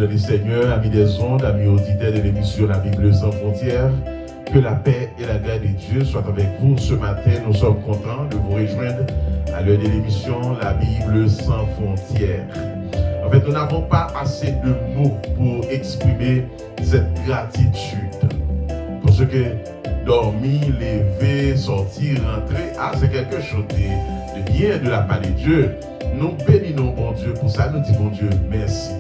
dans le Seigneur, amis des ondes, amis auditeurs de l'émission La Bible sans frontières, que la paix et la grâce de Dieu soient avec vous ce matin. Nous sommes contents de vous rejoindre à l'heure de l'émission La Bible sans frontières. En fait, nous n'avons pas assez de mots pour exprimer cette gratitude. Parce que dormir, lever, sortir, rentrer, c'est quelque chose de bien de la part de Dieu. Nous bénissons bon Dieu pour ça. Nous disons bon Dieu merci.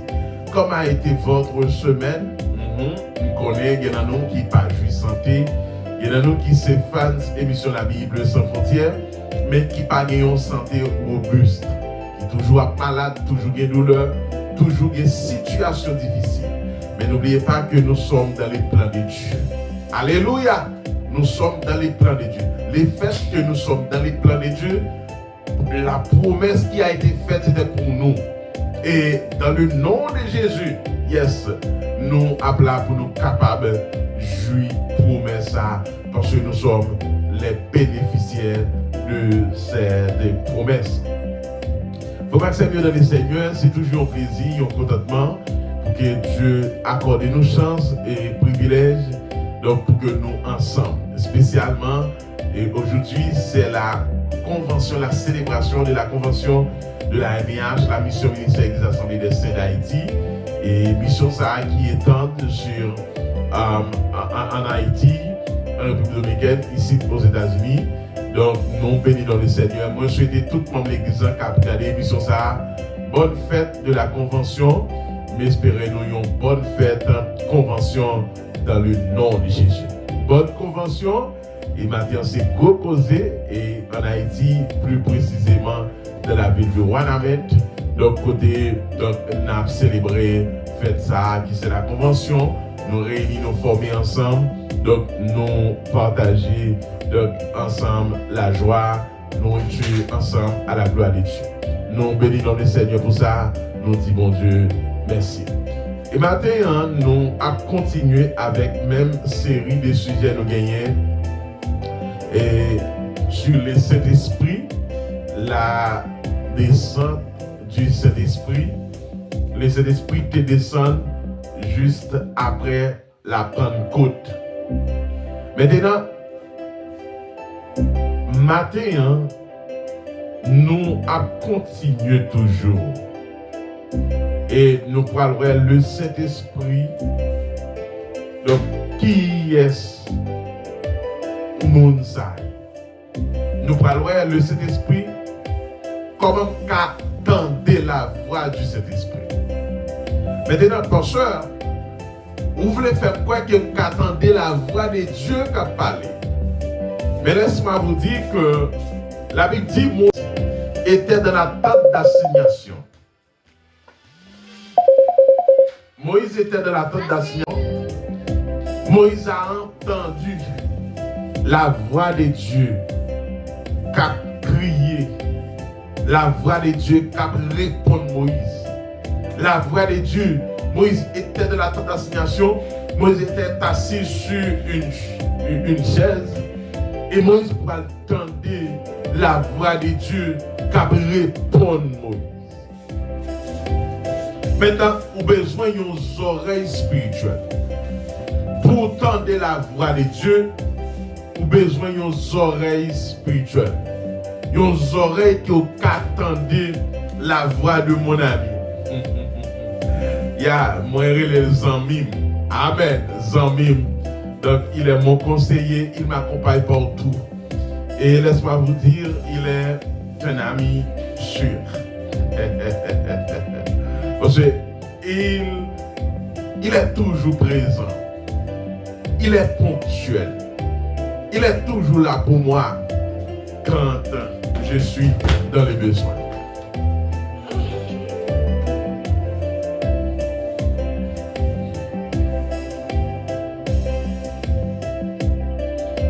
Comment a été votre semaine? Nous connaissons, il y en a nous qui pas jouissent santé, il y en a nous qui se fans émission La Bible sans frontières, mais qui pas une santé robuste, qui toujours malade, toujours des douleurs, toujours des situations difficiles. Mais n'oubliez pas que nous sommes dans les plans de Dieu. Alléluia! Nous sommes dans les plans de Dieu. Les faits que nous sommes dans les plans de Dieu, la promesse qui a été faite, c'était pour nous. Et dans le nom de Jésus, yes, nous appelons pour nous capables de jouir promesse parce que nous sommes les bénéficiaires de cette promesse. Faut pas que c'est mieux dans le Seigneur, c'est toujours un plaisir, un contentement pour que Dieu accorde nous chance et privilèges donc pour que nous ensemble, spécialement, et aujourd'hui c'est la convention, la célébration de la convention de la MIH, la mission ministérielle des Assemblées des Saints d'Haïti, et mission ça qui étend sur en Haïti, en République dominicaine, ici aux États-Unis. Donc nous bénis dans le Seigneur. Moi je souhaite tout le monde de l'église qui a regardé mission ça. Bonne fête de la convention, mais espérons-nous une bonne fête convention dans le nom de Jésus. Bonne convention. Et maintenant, c'est gros causé et en Haïti, plus précisément dans la ville de Wanamet. Donc, côté, donc, on a célébré, fête ça, qui c'est la convention. Nous réunissons, nous formons ensemble. Donc, nous partager donc, ensemble la joie. Nous réjouir ensemble à la gloire de Dieu. Nous bénissons le Seigneur pour ça. Nous disons, bon Dieu, merci. Et maintenant, nous allons continuer avec même série de sujets nous gagnons. Et sur le Saint-Esprit, la descente du Saint-Esprit, le Saint-Esprit te descend juste après la Pentecôte. Maintenant, matin, nous allons continuer toujours. Et nous parlerons le Saint-Esprit. Donc, qui est Mounsai? Nous parlerons le Saint-Esprit. Comment qu'attendre la voix du Saint-Esprit? Maintenant, pasteur, vous voulez faire quoi que vous attendez la voix de Dieu qui a parlé? Mais laisse-moi vous dire que la Bible dit Moïse était dans la tente d'assignation. Moïse était dans la tente d'assignation. Moïse a entendu la voix de Dieu qui a crié. La voix de Dieu qui a répondu Moïse. La voix de Dieu. Moïse était dans la tente d'assignation. Moïse était assis sur une chaise. Et Moïse pouvait entendre la voix de Dieu qui a répondu Moïse. Maintenant, vous avez besoin d'une oreille spirituelle. Pour entendre la voix de Dieu, vous avez besoin d'une oreille spirituelle. Une oreille qui attendent la voix de mon ami. Moi, les Zamim. Amen. Zamim. Donc, il est mon conseiller, il m'accompagne partout. Et laisse-moi vous dire, il est un ami sûr. Parce qu'il est toujours présent. Il est ponctuel. Il est toujours là pour moi quand je suis dans les besoins.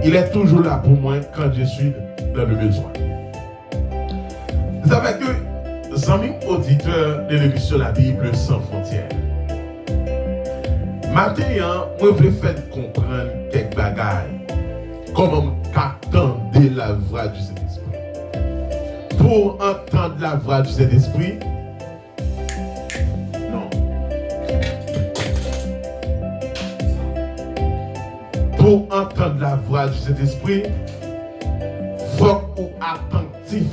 Il est toujours là pour moi quand je suis dans le besoin. Vous savez que, amis auditeurs de l'émission La Bible sans frontières, matin, moi je veux faire comprendre quelques bagailles. Comment qu'attendre la voix du Saint-Esprit. Pour entendre la voix du Saint-Esprit, non. pour entendre la voix du Saint-Esprit, il faut qu'on attentif.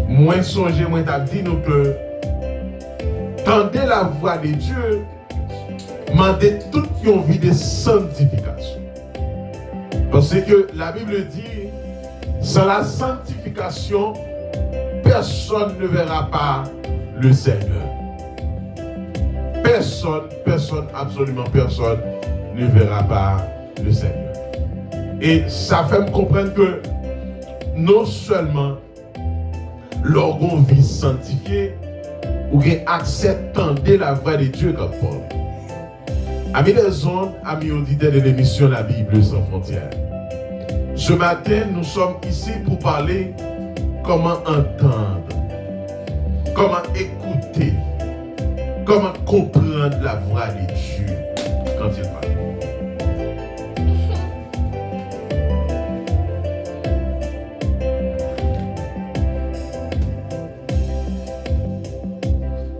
Moi, songer, moi, t'as dit nous que tendez la voix de Dieu, mandez toute une vie de sanctification. Parce que la Bible dit, sans la sanctification, personne ne verra pas le Seigneur. Personne, absolument personne ne verra pas le Seigneur. Et ça fait me comprendre que non seulement l'orgon vie sanctifié, ou bien accepter la voix de Dieu comme Paul. Amis des ondes, amis auditeurs de l'émission La Bible sans frontières. Ce matin, nous sommes ici pour parler comment entendre, comment écouter, comment comprendre la voix de Dieu quand il parle.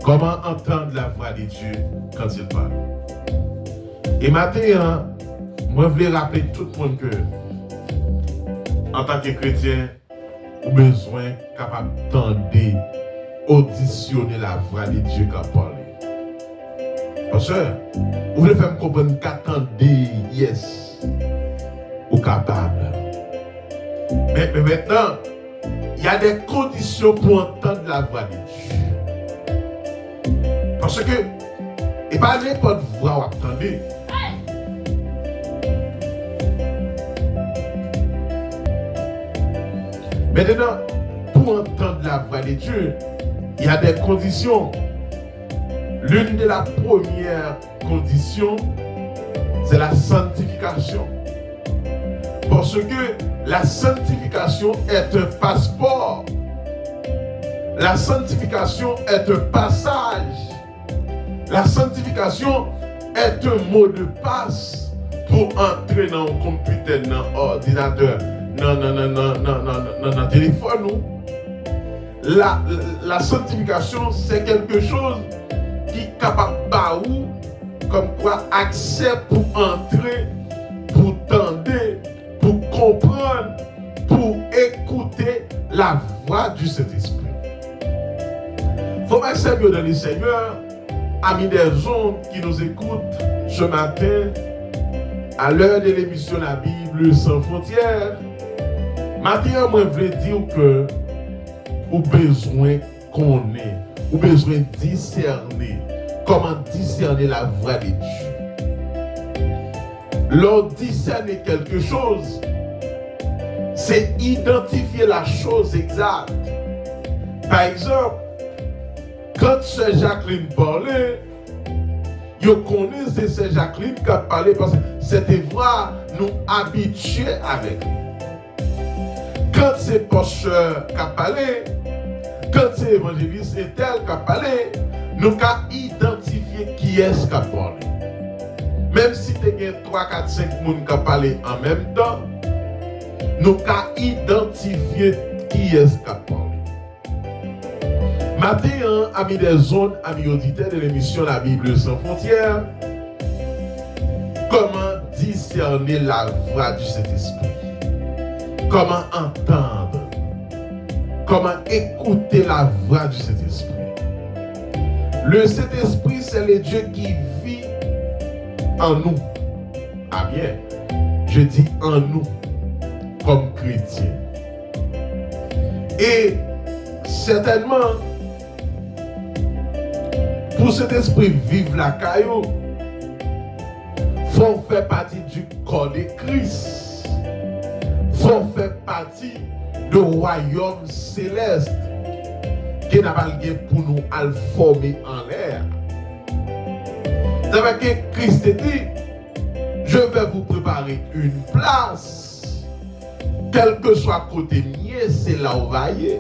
Comment entendre la voix de Dieu quand il parle. Et maintenant, moi, je voulais rappeler tout le monde que, en tant que chrétien, vous avez besoin capable d'entendre, auditionner la voix de Dieu quand il parle. Parce que, vous voulez faire me comprendre qu'attendre, yes, ou capable. Mais maintenant, il y a des conditions pour entendre la voix de Dieu. Parce que, et pas n'importe voix ou attendez. Maintenant, pour entendre la voix de Dieu, il y a des conditions. L'une de la première condition, c'est la sanctification. Parce que la sanctification est un passeport. La sanctification est un passage. La sanctification est un mot de passe pour entrer dans un computer, dans un ordinateur, dans un téléphone. La sanctification, c'est quelque chose qui est capable de comme quoi accès pour entrer, pour tendre, pour comprendre, pour écouter la voix du Saint-Esprit. Il faut m'accepter dans le Seigneur. Amis des ondes qui nous écoutent ce matin, à l'heure de l'émission La Bible sans frontières, maintenant, moi, je veux dire que vous avez besoin qu'on ait, vous avez besoin de discerner, comment discerner la voix de Dieu. Lors discerner quelque chose, c'est identifier la chose exacte. Par exemple, quand Sœur Jacqueline parlait, vous connaissez Sœur Jacqueline qui a parlé parce que cette voix nous habituée avec lui. Quand c'est pasteur qui a parlé, quand c'est évangéliste et tel qui a parlé, nous avons identifié qui est-ce qui a parlé. Même si tu as 3, 4, 5 personnes qui ont parlé en même temps, nous avons identifié qui est-ce qui a parlé. Maintenant, amis des ondes, amis auditeurs de l'émission La Bible sans frontières, comment discerner la voix du Saint-Esprit? Comment entendre? Comment écouter la voix du Saint-Esprit? Le Saint-Esprit, c'est le Dieu qui vit en nous. Ah bien, je dis en nous, comme chrétiens. Et certainement, pour cet esprit vivre la caillou, faut faire partie du corps de Christ. Faut faire partie du royaume céleste qui n'a pas pour nous à le former en l'air. C'est vrai que Christ dit, je vais vous préparer une place. Quel que soit côté mien, c'est là où va y.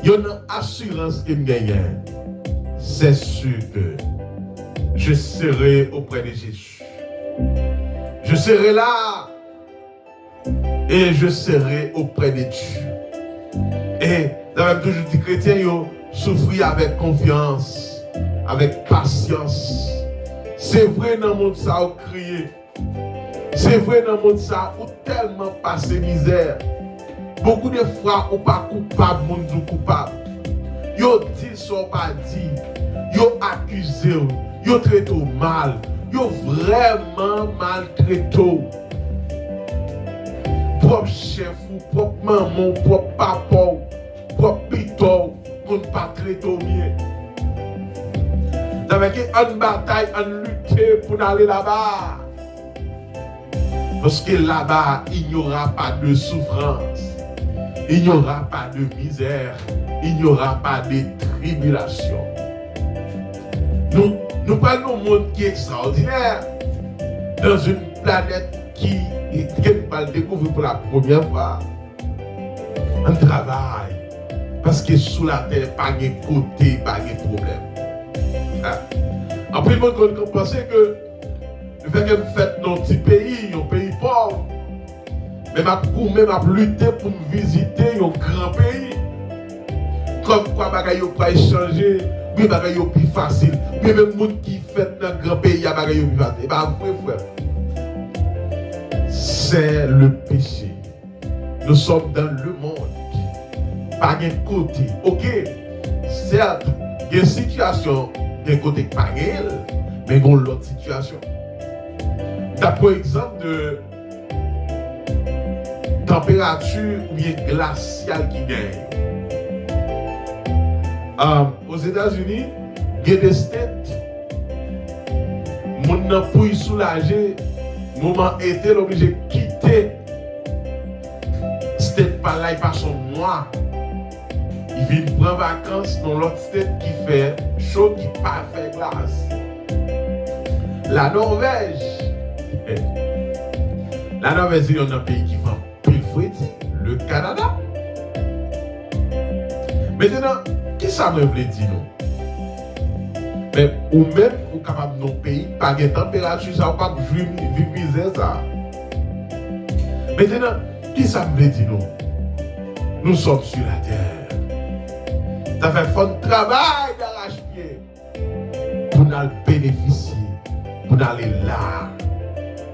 Il y a une assurance qui me gagne. C'est sûr que je serai auprès de Jésus. Je serai là et je serai auprès de Dieu. Et dans même toujours dit chrétien, souffrir avec confiance, avec patience. C'est vrai dans le monde ça a crié, C'est vrai dans le monde ça, ou tellement passé misère. Beaucoup de fois, ou pas coupable, moun dou coupable. Yo dit son pas dit, yo accusé, yo traité mal, yo vraiment maltraité. Propre chef ou propre maman, propre papa, propre pito, moun pas traité bien. Avec une bataille, une lutte pour aller là-bas. Parce que là-bas, il n'y aura pas de souffrance, il n'y aura pas de misère, il n'y aura pas de tribulation. Nous parlons d'un monde qui est extraordinaire, dans une planète qui va le découvrir pour la première fois. On travaille, parce que sous la terre, pas de côté, pas de problème. En plus, on pense que le fait que vous faites dans un petit pays, un pays pauvre, mais pour même lutter pour visiter un grand pays. Comme quoi, bagaille pas échanger, oui, bagaille plus facile. Mais même les gens qui fait dans un grand pays, bagaille plus facile. Bah, frère, c'est le péché. Nous sommes dans le monde. Pas d'un côté. Ok, certes, il y a une situation d'un côté pas réel, mais il y a une autre situation. D'après exemple de température ou bien glaciale qui gagne. Aux États-Unis, il y a des states, mon pour y soulager, moment été obligé de quitter state par là, il passe un mois. Il vient prendre vacances dans l'autre state qui fait chaud, qui pas fait glace. La Norvège. La Norvège, c'est un pays qui vend pile fruit, le Canada. Maintenant, qui ça me veut dire nous? Mais ou même, ou capable de nos pays, pas de température, ça, ou pas vivre misère ça. Maintenant, qui ça me veut dire nous? Nous sommes sur la terre. Ça fait fond de travail d'arrache-pied pour nous bénéficier, pour nous aller là.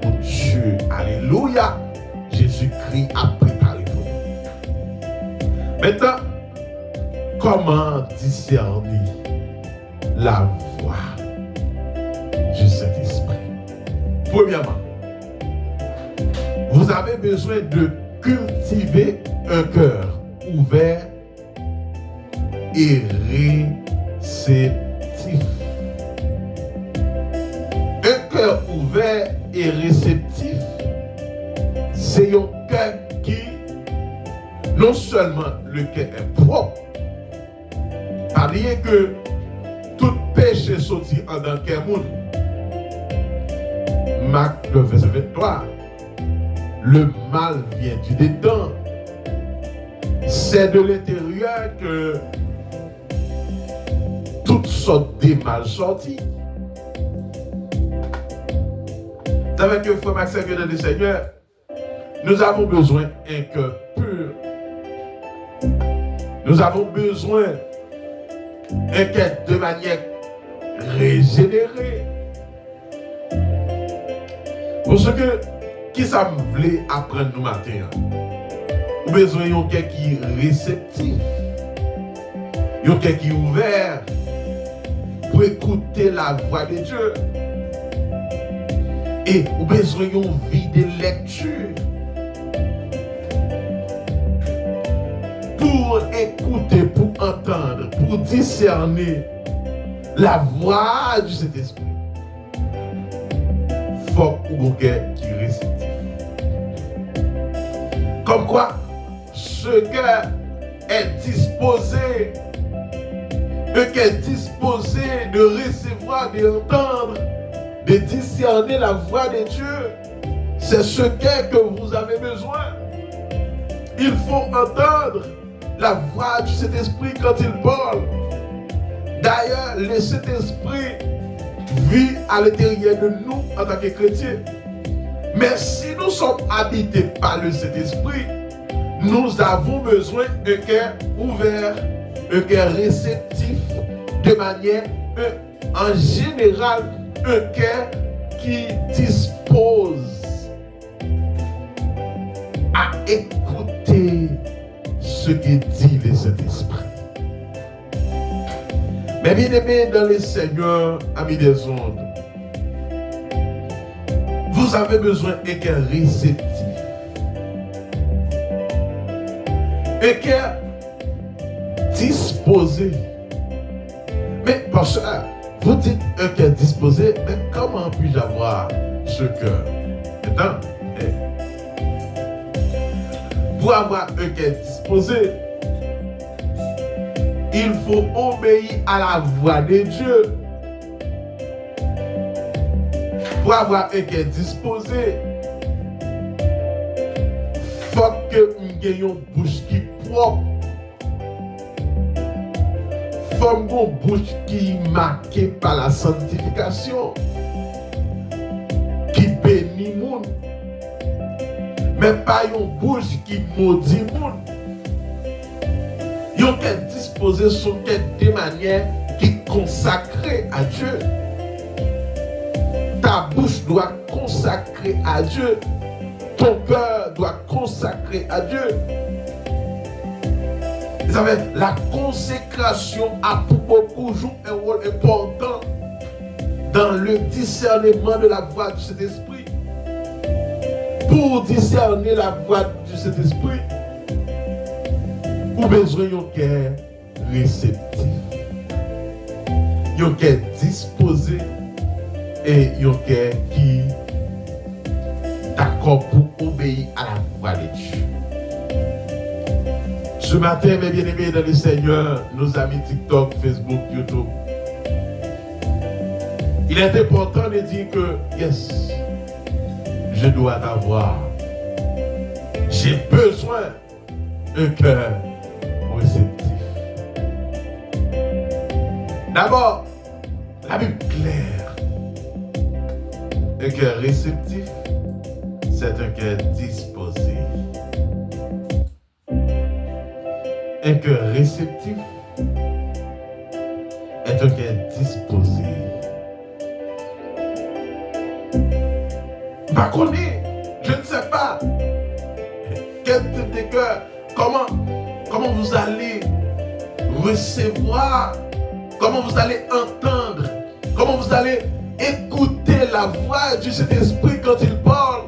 Pour Dieu, alléluia, Jésus-Christ a préparé pour nous. Maintenant, comment discerner la voix du Saint-Esprit? Premièrement, vous avez besoin de cultiver un cœur ouvert et réceptif. Un cœur ouvert et réceptif, c'est un cœur qui, non seulement le cœur est propre, pas dire que tout péché sorti en dans le cœur. Marc le verset 23, le mal vient du dedans. C'est de l'intérieur que toutes sortes de mal sorties. Avec que frère Maxime vient de Seigneur, nous avons besoin d'un cœur pur. Nous avons besoin d'un cœur de manière régénérée. Parce que, qui ça me voulait apprendre nous matin? Nous avons besoin d'un cœur qui est réceptif. Un cœur qui est ouvert pour écouter la voix de Dieu. Et vous avez besoin d'une vie de lecture pour écouter, pour entendre, pour discerner la voix du Saint-Esprit. Il faut que vous ayez qui est réceptif. Comme quoi, ce cœur est disposé, de recevoir, d'entendre, de discerner la voix de Dieu. C'est ce cœur que vous avez besoin. Il faut entendre la voix du Saint-Esprit quand il parle. D'ailleurs, le Saint-Esprit vit à l'intérieur de nous en tant que chrétiens. Mais si nous sommes habités par le Saint-Esprit, nous avons besoin d'un cœur ouvert, un cœur réceptif, de manière, en général, un cœur qui dispose dispose à écouter ce que dit le Saint-Esprit. Mais bien aimé dans le Seigneur, amis des ondes, vous avez besoin d'un cœur réceptif. Un cœur disposé. Mais parce que vous dites un cœur disposé, mais comment puis-je avoir ce cœur? Maintenant, pour avoir un cœur disposé, il faut obéir à la voix de Dieu. Pour avoir un cœur disposé, il faut que nous ayons une bouche qui est propre. Il faut une bouche qui est marquée par la sanctification, qui bénit le monde, mais pas une bouche qui maudit le monde. Yon qu'elle disposer son cœur de manière qui est consacrée à Dieu. Ta bouche doit consacrer à Dieu. Ton cœur doit consacrer à Dieu. Vous savez, la consécration a pour beaucoup joué un rôle important dans le discernement de la voix du Saint-Esprit. Pour discerner la voix du Saint-Esprit, vous avez besoin d'un cœur réceptif, un cœur disposé et un cœur qui est d'accord pour obéir à la voix de Dieu. Ce matin, mes bien-aimés dans le Seigneur, nos amis TikTok, Facebook, YouTube, il est important de dire que, yes, je dois avoir, j'ai besoin d'un cœur réceptif. D'abord, la Bible claire. Un cœur réceptif, c'est un cœur disposé. Un cœur réceptif est un cœur disposé. Pas connu, je ne sais pas quel type de cœur, comment vous allez recevoir, comment vous allez entendre, comment vous allez écouter la voix du Saint-Esprit quand il parle.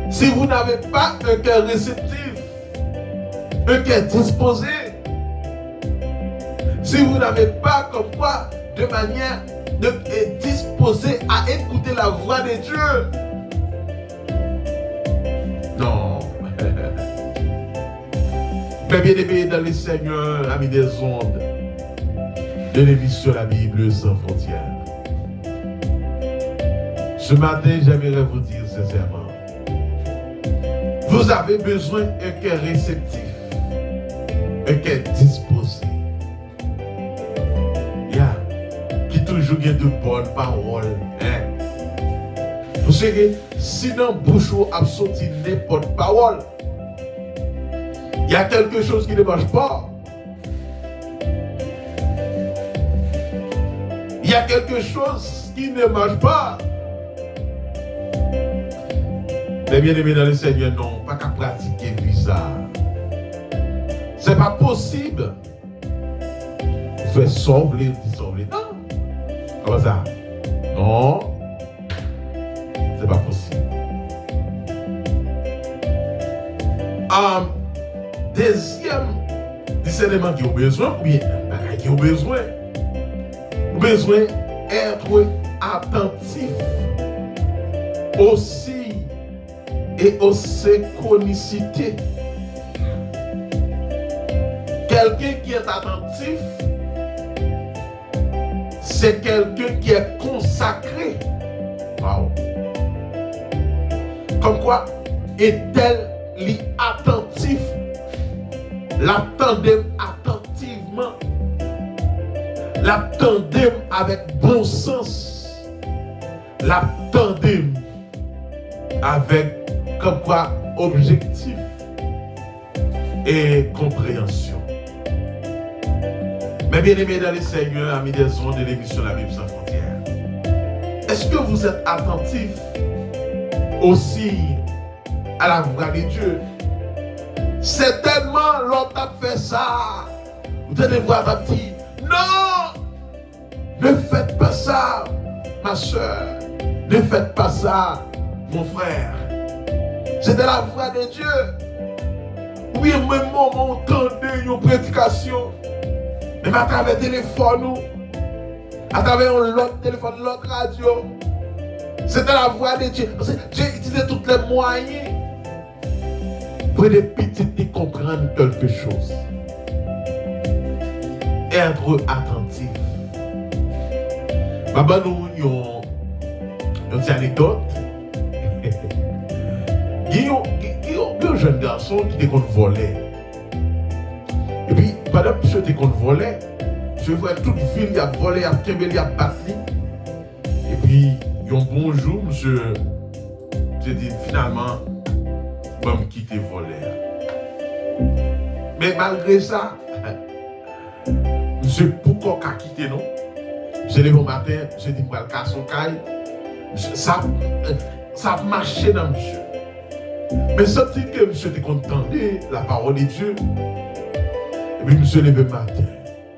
Si vous n'avez pas un cœur réceptif, un cœur disposé, si vous n'avez pas comme quoi de manière disposé à écouter la voix de Dieu, non. Mais bien aimé dans le Seigneur, amis des ondes, de l'émission La Bible sans frontières. Ce matin, j'aimerais vous dire sincèrement, vous avez besoin d'un cœur réceptif, un cœur disposé. Qui toujours a de bonnes paroles. Vous savez, si dans la bouche a sorti n'importe parole, il y a quelque chose qui ne marche pas. Il y a quelque chose qui ne marche pas. Les bien-aimés dans le Seigneur, non, pas qu'à pratiquer bizarre. C'est pas possible. Vous faites sauver, dissolver. Non. Comment ça? Non. C'est pas possible. Deuxième discernement qui a besoin, ou bien qui a besoin, d'être attentif aussi et aux synchronicités. Quelqu'un qui est attentif, c'est quelqu'un qui est consacré. Wow. Comme quoi, est-elle attentif? L'attendem attentivement. L'attendem avec bon sens. L'attendem avec, comme quoi, objectif et compréhension. Mais bien aimés dans le Seigneur, amis des ondes de l'émission La Bible sans frontières, est-ce que vous êtes attentif aussi à la voix de Dieu? Certainement, l'autre a fait ça. Vous allez voir ta petite. Non! Ne faites pas ça, ma soeur. Ne faites pas ça, mon frère. C'était la voix de Dieu. Oui, même moment, on entendait une prédication. Même à travers le téléphone, à travers l'autre téléphone, l'autre radio. C'était la voix de Dieu. Dieu utilisait tous les moyens pour les petites de comprendre quelque chose. Être attentif. Maman, nous avons une anecdote. Il y a un jeune garçon qui était qu'on volait. Et puis, pendant que monsieur était qu'on volait, je vois toute ville, il a volé, il a kembé, il a battu. Et puis, un bonjour, monsieur, j'ai dit finalement, je vais me quitter voler. Mais malgré ça, monsieur, pourquoi qu'a quitté non? Je l'ai vu au matin, je dit, je vais le casser son caille. Ça a marché dans monsieur. Mais senti que monsieur était content de la parole de Dieu. Et puis monsieur levé le matin.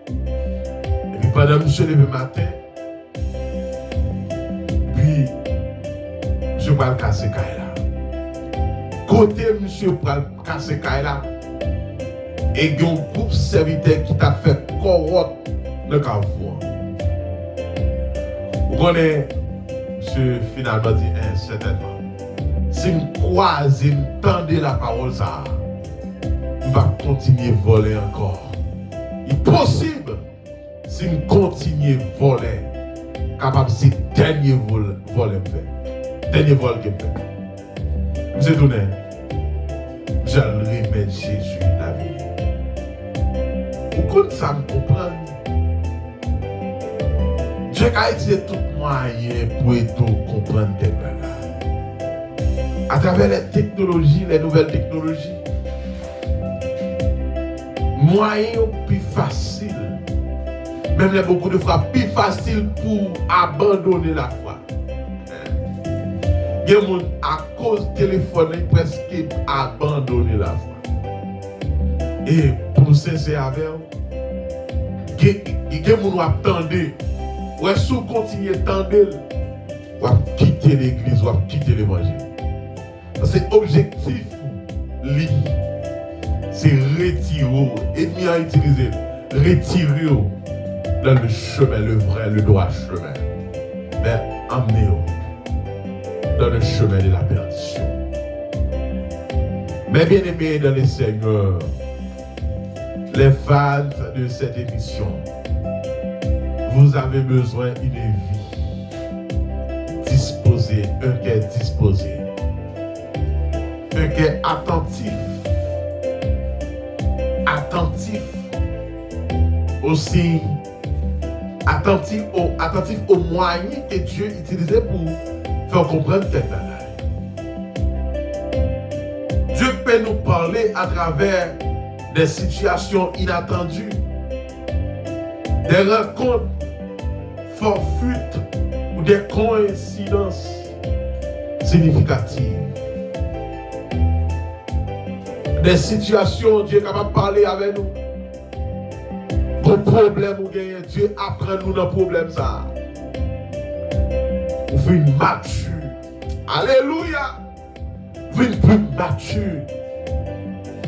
Et puis pendant que monsieur levé le matin, puis monsieur va le casser caille là. Côté monsieur va le casser caille là. Et il y a un groupe serviteur qui t'a fait corrompre le carrefour. Vous connaissez, monsieur finalement dit, certainement. Si je croise, si je tendais la parole, ça, je vais continuer à voler encore. Il est possible, si je continue à voler, capable de faire le dernier vol que je fais. Dernier vol que je fais. Monsieur Touné, je vais remettre Jésus la vie. Vous connaissez ça, me comprendre? Dieu a utilisé tout moyen pour tout comprendre tes bagages. À travers les technologies, les nouvelles technologies, moyen plus facile, même les beaucoup de fois plus facile pour abandonner la foi. Il y a des gens à cause du téléphone presque abandonné la foi. Et pour nous sincère avec vous, il y a des gens qui attendent. Ou est-ce que vous continuez à attendre, ou à quitter l'église, ou à quitter l'évangile. C'est objectif, c'est retirer, ennemi à utiliser, retirer dans le chemin, le vrai, le droit chemin. Mais emmenez-vous dans le chemin de la perdition. Mes bien-aimés dans le Seigneur, les fans de cette émission, vous avez besoin d'une vie disposée, un cœur disposé. Un cœur attentif aussi, attentif aux moyens que Dieu utilisait pour faire comprendre cette bagaille. Dieu peut nous parler à travers des situations inattendues, des rencontres fortuites ou des coïncidences significatives. Des situations, Dieu est capable de parler avec nous. Vos problèmes ou gagnez, Dieu apprend nous dans le problème ça. Vous faites une mature. Alléluia. Vous faites une plus mature.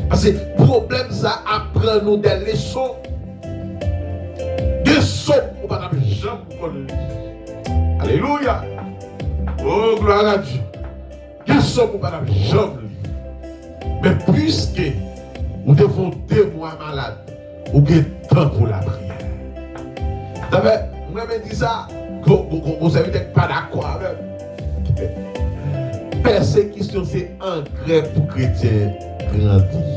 Parce que le problème ça apprend nous des leçons. Des leçons ou pas jamais connaître. Alléluia. Oh gloire à Dieu. Des leçons ou pas jamais. Mais puisque nous devons 2 mois malades, ou bien temps pour la prière. T'avais, moi me dit ça, vous savez peut-être pas d'accord avec. Persécution, c'est un engrais pour chrétien grandir.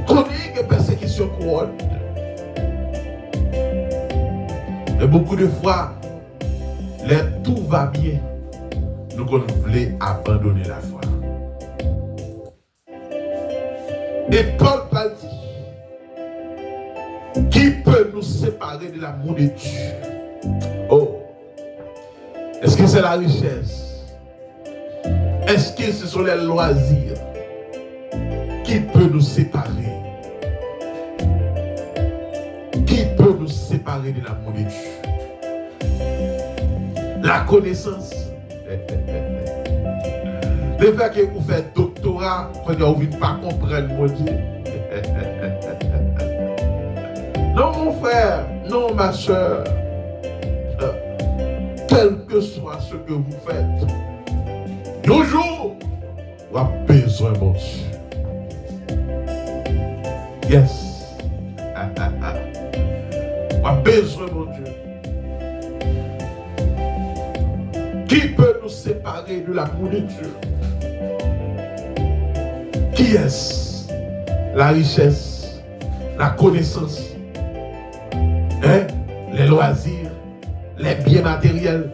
Connaissez que persécution couronne. Et beaucoup de fois, tout va bien. Nous voulons abandonner la foi. Et Paul a dit, qui peut nous séparer de l'amour de Dieu? Oh, Est-ce que c'est la richesse? Est-ce que ce sont les loisirs qui peuvent nous séparer? Qui peut nous séparer de l'amour de Dieu? La connaissance. Le fait que vous faites doctorat, quand vous ne pas comprendre mon Dieu. Non, mon frère, non, ma soeur. Quel que soit ce que vous faites, toujours, vous avez besoin de mon Dieu. Yes. Vous avez besoin de mon Dieu. Qui peut nous séparer de l'amour de Dieu? Qui est-ce? La richesse, la connaissance, hein? Les loisirs, les biens matériels,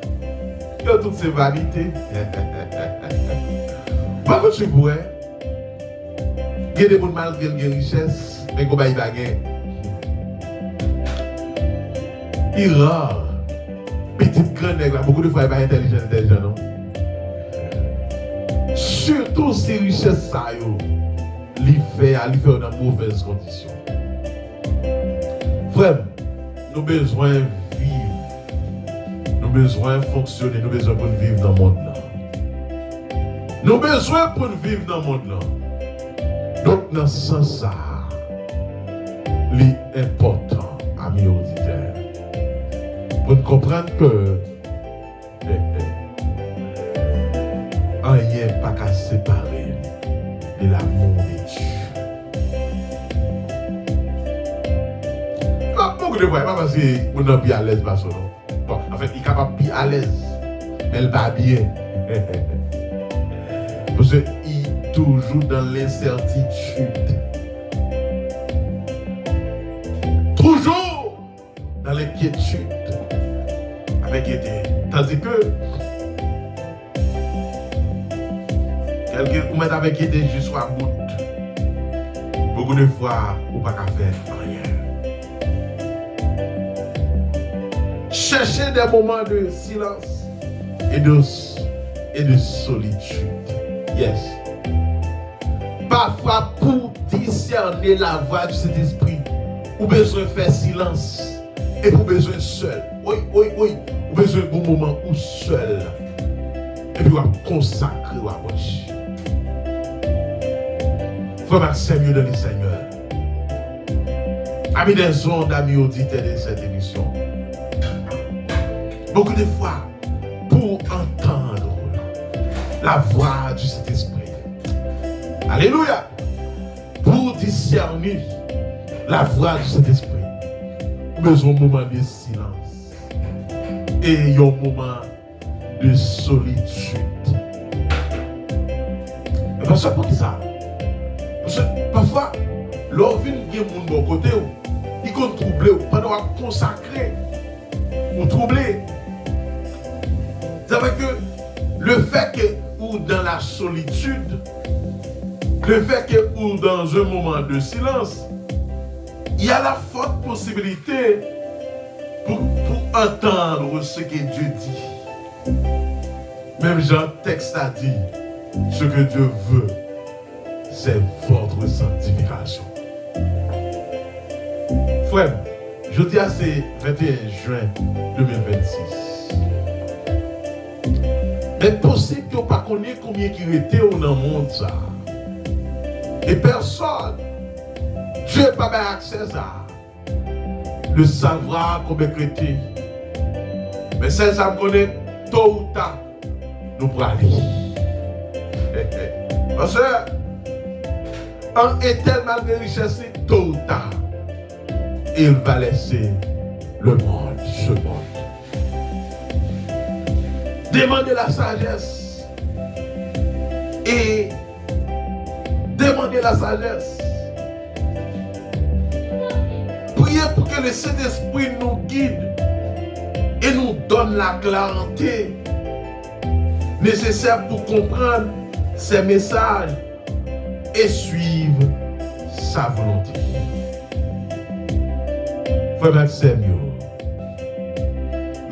et toutes ces vanités. Pas que tu pourrais. Il y a des gens malgré la richesse, mais comment il va gagner? Il est rare. Petite grande nègre, beaucoup de fois, il n'est pas intelligent, non? Surtout ces richesses, ça, il fait dans de mauvaises conditions. Frère, nous avons besoin de vivre. Nous avons besoin de fonctionner. Nous avons besoin de vivre dans le monde là. Nous avons besoin de vivre dans le monde là. Donc, dans ce sens-là, l'important, amis auditeurs, pour comprendre que rien n'est pas qu'à séparer de l'amour de Dieu. Beaucoup de fois, pas parce qu'on est bien à l'aise, bon, en fait, il est capable de bien à l'aise, mais il va bien. Parce qu'il est toujours dans l'incertitude. Toujours dans l'inquiétude. Avec été. Tandis que quelqu'un qui met avec été jusqu'à bout. Beaucoup de fois, on ne peut pas faire rien. Cherchez des moments de silence et de solitude. Yes. Parfois, pour discerner la voix de cet esprit, vous avez besoin de faire silence et vous avez besoin seul. Oui. Vous avez besoin de bon moment où seul. Et puis vous allez consacrer à votre. Frère Maxime, dans le Seigneur. Amis des ondes, amis auditeurs de cette émission. Beaucoup de fois, pour entendre la voix du Saint-Esprit. Alléluia. Pour discerner la voix du Saint-Esprit, vous avez besoin d'un moment de silence et un moment de solitude. Et parce que pour ça, parce que parfois, l'on vient de mon bon côté, il compte troubler, pendant qu'on consacrer, ou troubler. C'est vrai que le fait que ou dans la solitude, le fait que ou dans un moment de silence, il y a la forte possibilité pour entendre ce que Dieu dit. Même Jean texte a dit, ce que Dieu veut, c'est votre sanctification. Frère, je dis à c'est 21 juin 2026. Mais possible que vous ne connaissez pas combien qui était dans le monde. Ça. Et personne, Dieu n'a pas accès à ça. Le savoir combien chrétien. Mais celle ça me connaît, tôt ou tard, nous pourrons aller. Parce que, un étel malgré richesse, tôt ou tard, il va laisser le monde, ce monde. Demandez la sagesse. Et demandez la sagesse. Priez pour que le Saint-Esprit nous guide et nous donne la clarté nécessaire pour comprendre ses messages et suivre sa volonté. Frère Maxime,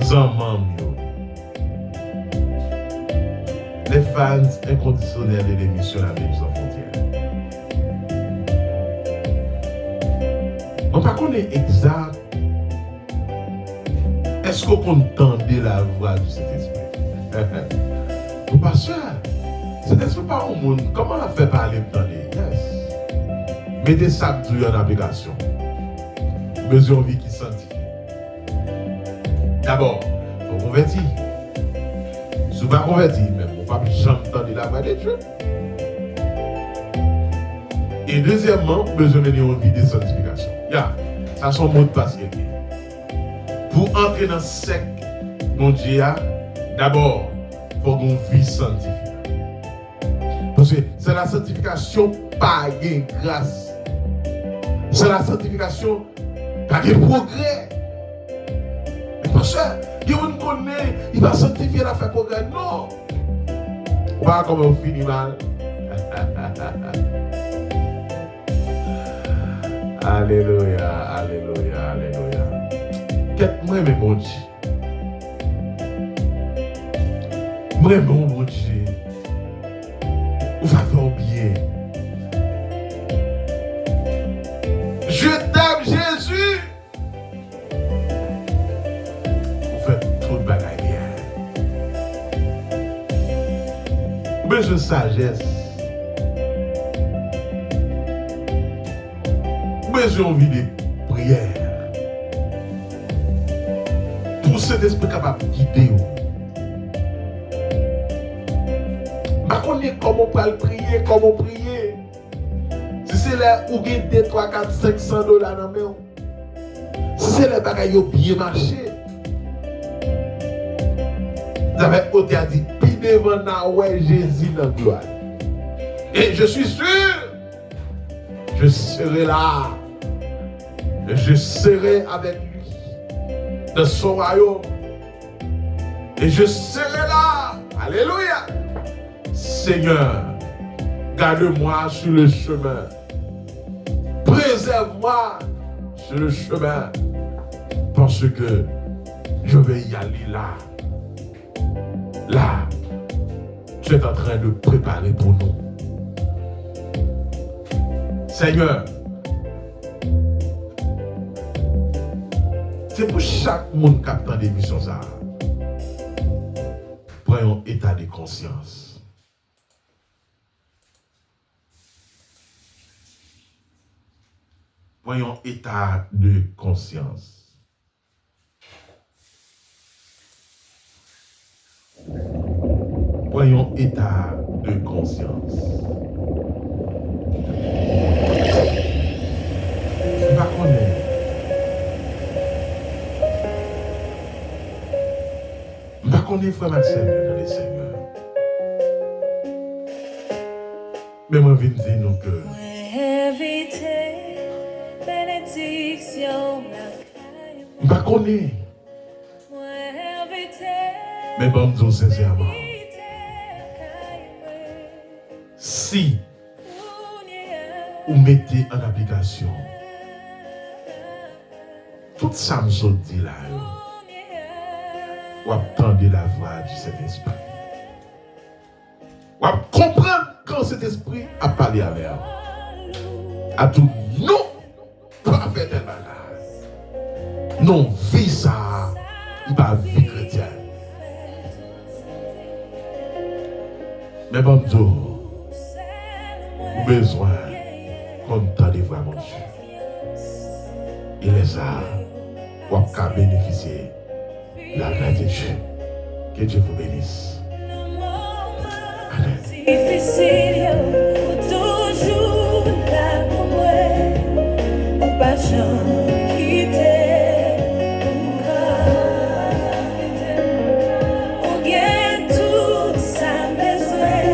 Zanmam, les fans inconditionnels de l'émission La Bible sans frontières. On ne connaît pas exact. Est-ce qu'on entendait la voix de cet esprit? Vous pas sûr. Cet esprit pas au monde. Comment on a fait parler entendre? Yes. Mettez ça en application. Besoin de vie qui sanctifie. D'abord, il faut convertir. Si vous ne pas convertir, même, vous ne pouvez pas jamais entendre la voix de Dieu. Et deuxièmement, besoin de une vie de sanctification. Ça sont mot de passe. Pour entrer dans le sec, mon Dieu, d'abord, il faut une vie sanctifiée. Parce que c'est la sanctification par grâce. C'est la sanctification par des progrès. Parce que, il connaît, il va sanctifier, il va faire progrès. Non. Voilà comment on finit mal. Alléluia, alléluia, alléluia. Moi, mais mon Dieu. Moi, mon Dieu. Vous faites oublier. Je t'aime, Jésus. Vous faites trop de bagailles bien. Besoin de sagesse. Besoin de vie de prière. Pour cet esprit capable de guider. Je connais comment prier, comment prier. Si c'est là où il y a 3, 4, 500 dollars dans la main. Si c'est là où il y a bien marché. Vous avez ôté à dire, puis devant Jésus dans la gloire. Et je suis sûr, je serai là. Et je serai avec lui dans son royaume. Et je serai là. Alléluia. Seigneur, garde-moi sur le chemin. Préserve-moi sur le chemin. Parce que je vais y aller là. Là, tu es en train de préparer pour nous. Seigneur, c'est pour chaque monde qui attend l'émission ça. Prenons état de conscience. Voyons état de conscience. Voyons état de conscience. Je ne connais pas. Connais frère Maxime dans les Seigneurs. Mais moi je dis nous que je connais. Mais bon me dis sincèrement. Si vous mettez en application tout ça me saute dit là. Ou attendez la voix du Saint-Esprit. Ou comprendre quand cet esprit a parlé avec vous. A tout non, pas faire des bagages. Non, vie ça, il va vie chrétienne. Mais bon Dieu, besoin d'entendre voix mon Dieu. Il est ça, ou qu'à bénéficier la grâce de Dieu. Que Dieu vous bénisse. Amen. Difficile, toujours là pour moi, ou pas jamais quitter mon cœur. On gagne tout ça besoin,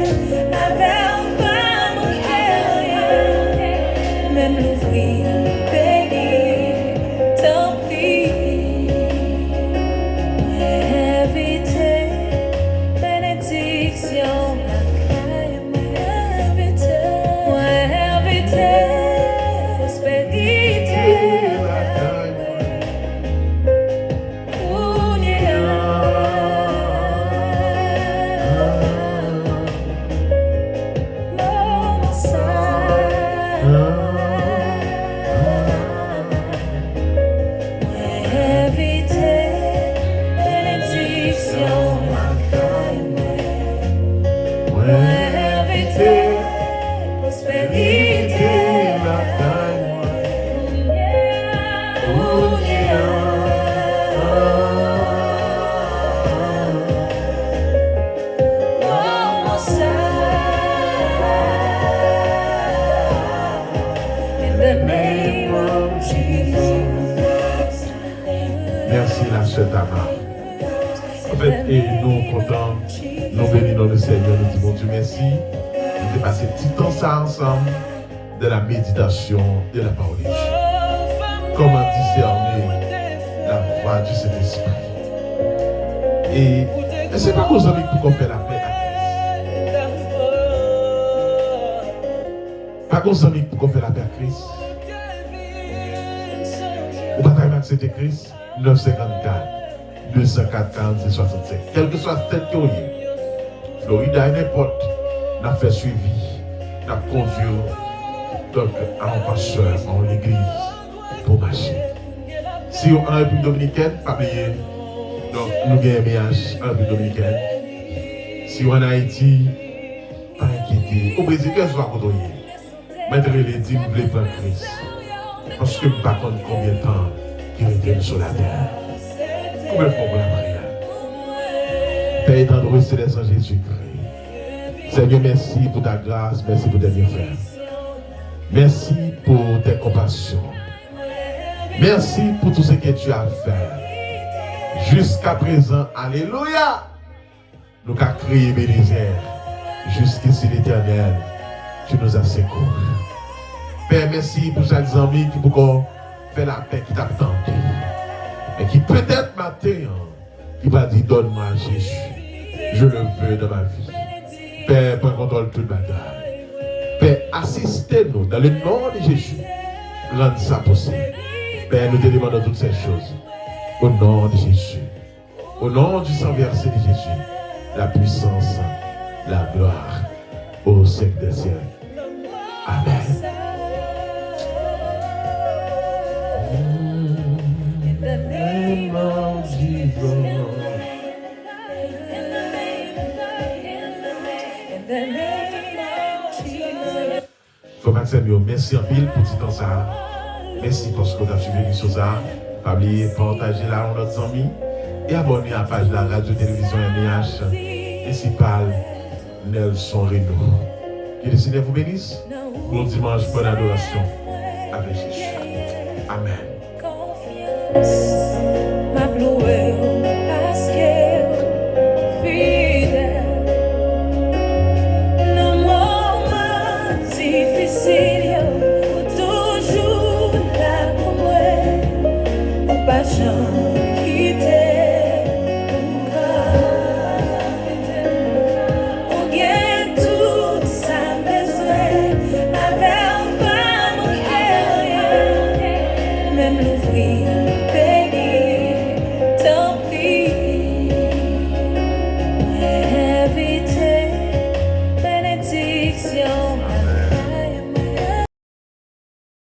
avec pas mon cœur, même l'ouvrir. prospérité, la taille. Merci la sœur Tamar. En fait, et nous contents, nous bénissons le Seigneur, nous disons Dieu merci. Nous avons passé petit temps ça ensemble de la méditation de la parole de Dieu. Comment discerner la voix du Saint-Esprit. Et c'est pas qu'aux amis pour qu'on fait la paix à Christ. Pas qu'aux amis pour qu'on fait la paix à Christ. Au bataille Max c'était Christ, 954, 204, 46, 65. Quel que soit tête que vous ayez, Florida et n'importe, n'a fait suivi, n'a conduit donc à un pasteur, à l'église, pour marcher. Si on est en République Dominicaine, pas oublier, donc nous avons un MH en République Dominicaine. Si on est en Haïti, pas inquiété. Au Brésil, qu'est-ce que vous avez? Maintenant, les dit, vous voulez pas Christ. Parce que nous ne savons pas combien de temps qu'il revient sur la terre. Combien de fois pour la prière? Père étendue céleste en Jésus-Christ. Seigneur, merci pour ta grâce, merci pour tes bienfaits. Merci pour tes compassions. Merci pour tout ce que tu as fait. Jusqu'à présent, alléluia. Nous avons créé Bénézère. Jusqu'ici l'Éternel, tu nous as secourus. Père, merci pour chaque ami qui peut faire la paix qui t'attend. Et qui peut-être matin, qui va dire donne-moi Jésus. Je le veux dans ma vie. Père, prends contrôle toute bataille. Père, assistez-nous dans le nom de Jésus. Rends ça possible. Père, nous te demandons toutes ces choses. Au nom de Jésus. Au nom du sang versé de Jésus. La puissance, la gloire au siècle des siècles. Amen. Faut Maxime, merci en pile pour ce temps ça. Merci parce qu'on a suivi l'émission ça. Pas oublier, partager là avec notre amis et abonner à la page de la radio-télévision MIH principale Nelson Reno. Que le Seigneur vous bénisse. Bon dimanche, bonne adoration avec Jésus. Amen.